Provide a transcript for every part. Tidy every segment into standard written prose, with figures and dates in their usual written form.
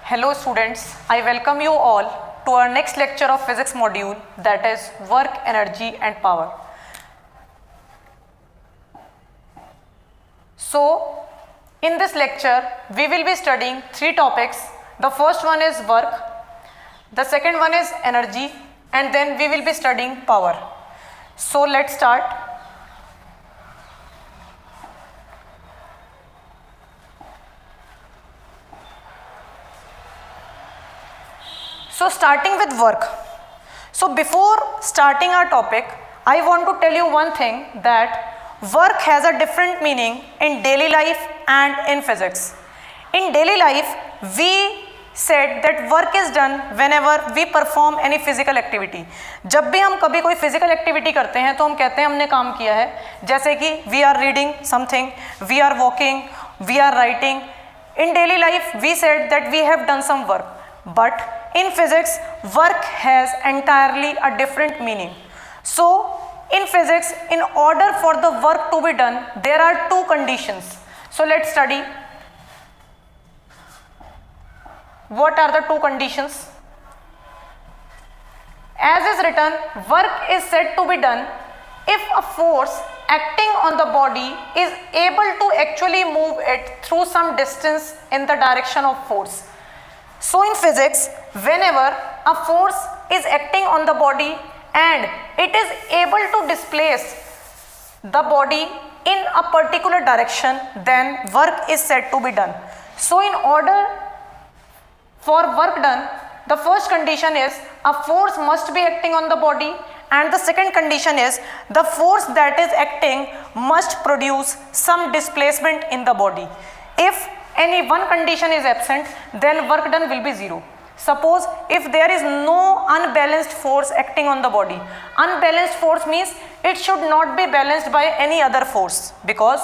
Hello students, I welcome you all to our next lecture of physics module, that is work, energy and power. So in this lecture we will be studying three topics. The first one is work, the second one is energy, and then we will be studying power. So let's start. So starting with work. So before starting our topic, I want to tell you one thing, that work has a different meaning in daily life and in physics. In daily life, we said that work is done whenever we perform any physical activity. जब भी हम कभी कोई physical activity करते हैं तो हम कहते हैं हमने काम किया है, जैसे कि we are reading something, we are walking, we are writing. In daily life, we said that we have done some work. But in physics, work has entirely a different meaning. So in physics, in order for the work to be done, there are two conditions. So let's study. What are the two conditions? As is written, work is said to be done if a force acting on the body is able to actually move it through some distance in the direction of force. So in physics, whenever a force is acting on the body and it is able to displace the body in a particular direction, then work is said to be done. So in order for work done, the first condition is a force must be acting on the body, and the second condition is the force that is acting must produce some displacement in the body. If any one condition is absent, then work done will be zero. Suppose if there is no unbalanced force acting on the body, unbalanced force means it should not be balanced by any other force, because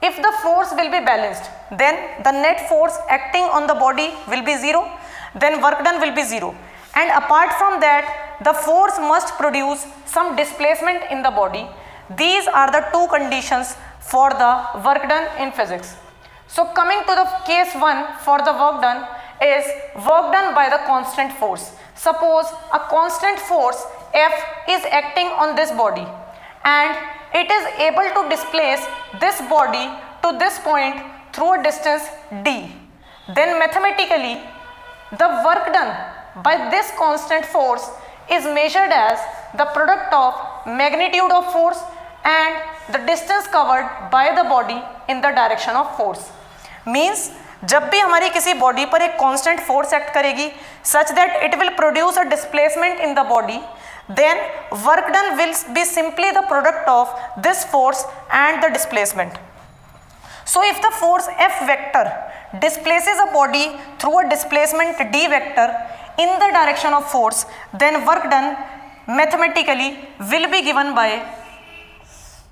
if the force will be balanced, then the net force acting on the body will be zero, then work done will be zero. And apart from that, the force must produce some displacement in the body. These are the two conditions for the work done in physics. So coming to the case 1 for the work done is work done by the constant force. Suppose a constant force F is acting on this body and it is able to displace this body to this point through a distance d. Then mathematically the work done by this constant force is measured as the product of magnitude of force and the distance covered by the body in the direction of force. Means जब भी हमारी किसी body पर एक constant force act करेगी such that it will produce a displacement in the body, then work done will be simply the product of this force and the displacement. So if the force F vector displaces a body through a displacement d vector in the direction of force, then work done mathematically will be given by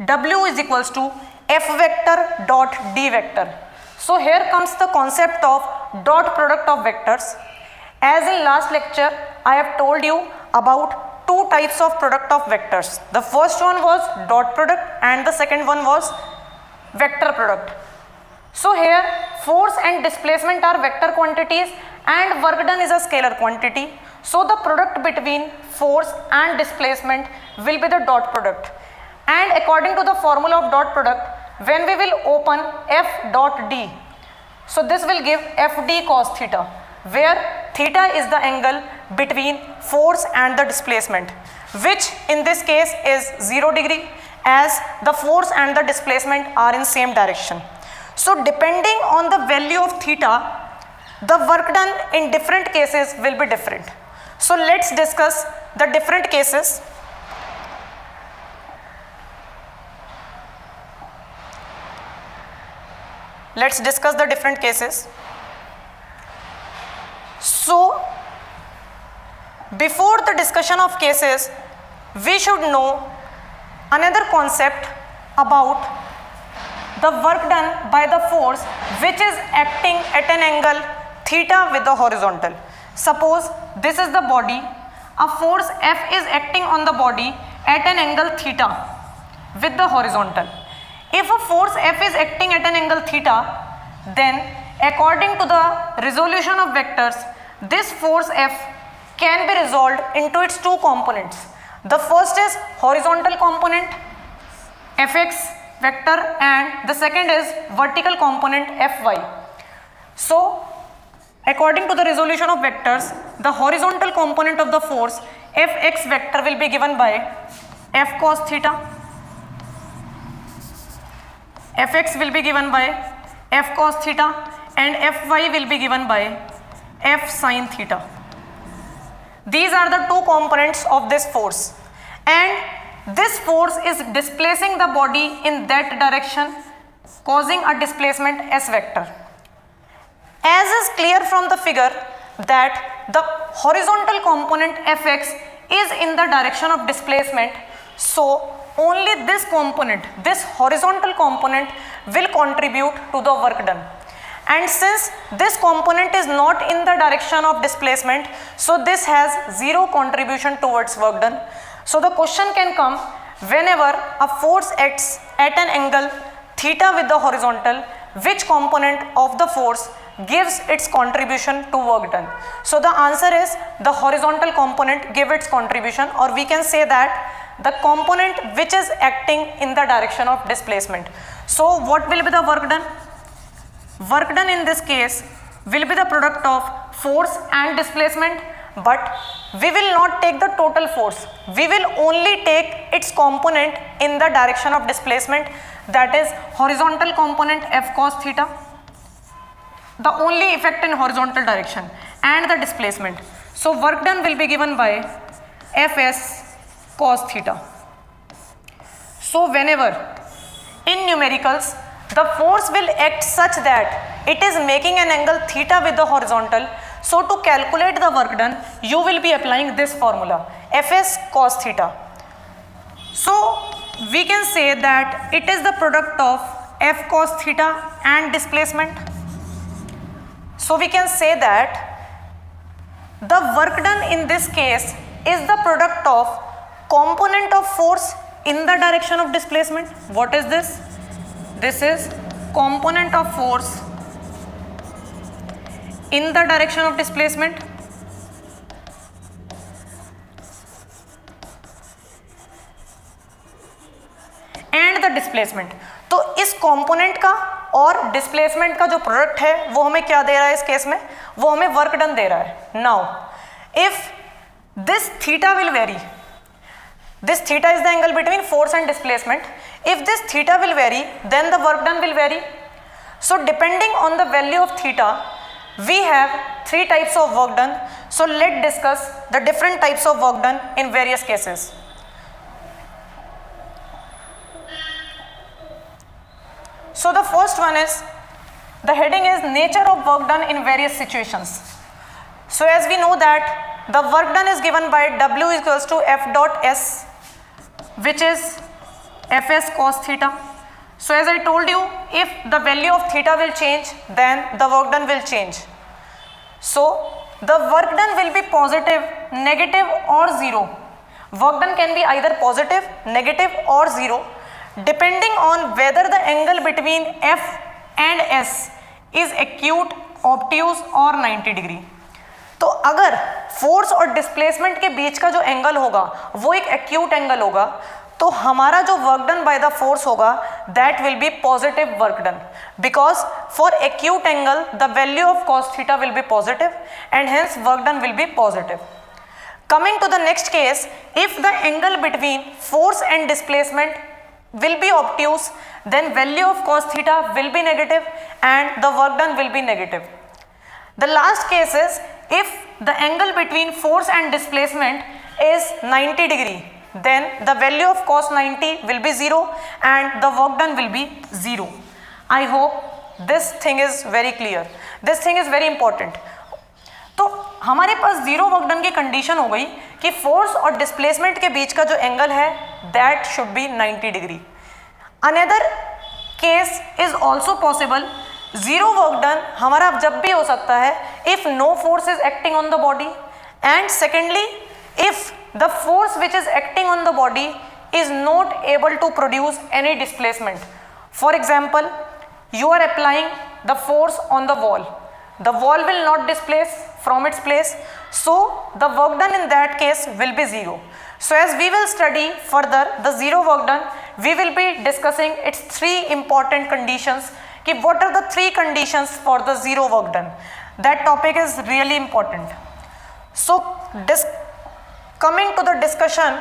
W is equals to F vector dot d vector. So here comes the concept of dot product of vectors. As in last lecture, I have told you about two types of product of vectors. The first one was dot product and the second one was vector product. So here force and displacement are vector quantities and work done is a scalar quantity. So the product between force and displacement will be the dot product. And according to the formula of dot product, when we will open F dot d, so this will give Fd cos theta, where theta is the angle between force and the displacement, which in this case is 0 degree, as the force and the displacement are in same direction. So depending on the value of theta, the work done in different cases will be different. So let's discuss the different cases. Let's discuss the different cases. So before the discussion of cases, we should know another concept about the work done by the force which is acting at an angle theta with the horizontal. Suppose this is the body, a force F is acting on the body at an angle theta with the horizontal. If a force F is acting at an angle theta, then According to the resolution of vectors, this force F can be resolved into its two components. The first is horizontal component Fx vector and the second is vertical component Fy. So according to the resolution of vectors, the horizontal component of the force Fx vector will be given by F cos theta, Fx will be given by F cos theta and Fy will be given by F sin theta. These are the two components of this force, and this force is displacing the body in that direction, causing a displacement S vector. As is clear from the figure that the horizontal component Fx is in the direction of displacement, so only this component, this horizontal component will contribute to the work done. And since this component is not in the direction of displacement, so this has zero contribution towards work done. So the question can come, whenever a force acts at an angle theta with the horizontal, which component of the force gives its contribution to work done? So the answer is the horizontal component give its contribution, or we can say that the component which is acting in the direction of displacement. So what will be the work done? Work done in this case will be the product of force and displacement, but we will not take the total force. We will only take its component in the direction of displacement, that is horizontal component F cos theta, the only effect in horizontal direction, and the displacement. So work done will be given by Fs cos theta. So whenever in numericals the force will act such that it is making an angle theta with the horizontal, so to calculate the work done you will be applying this formula Fs cos theta. So we can say that it is the product of F cos theta and displacement. So we can say that the work done in this case is the product of component of force in the direction of displacement. What is this? This is component of force in the direction of displacement and the displacement. तो इस component का और displacement का जो product है वो हमें क्या दे रहा है इस केस में? वो हमें work done दे रहा है. Now, if this theta will vary, this theta is the angle between force and displacement. If this theta will vary, then the work done will vary. So depending on the value of theta, we have three types of work done. So let's discuss the different types of work done in various cases. So the first one is, the heading is nature of work done in various situations. So as we know that the work done is given by W is equals to F dot S, which is Fs cos theta. So as I told you, if the value of theta will change, then the work done will change. So the work done will be positive, negative or zero. Work done can be either positive, negative or zero, depending on whether the angle between F and S is acute, obtuse or 90 degree. तो अगर force और displacement के बीच का जो angle होगा वो एक acute angle होगा, तो हमारा जो work done by the force होगा that will be positive work done, because for acute angle the value of cos theta will be positive and hence work done will be positive. Coming to the next case, if the angle between force and displacement will be obtuse, then value of cos theta will be negative and the work done will be negative. The last case is if the angle between force and displacement is 90 degree, then the value of cos 90 will be 0 and the work done will be 0. I hope this thing is very clear. This thing is very important. तो हमारे पास zero work done की condition हो गई कि force और displacement के बीच का जो एंगल है that should be 90 degree. Another case is also possible. Zero work done हमारा जब भी हो सकता है if no force is acting on the body, and secondly if the force which is acting on the body is not able to produce any displacement. For example, you are applying the force on the wall. The wall will not displace from its place, so the work done in that case will be 0. So as we will study further the 0 work done, we will be discussing its 3 important conditions. What are the 3 conditions for the 0 work done? That topic is really important. So coming to the discussion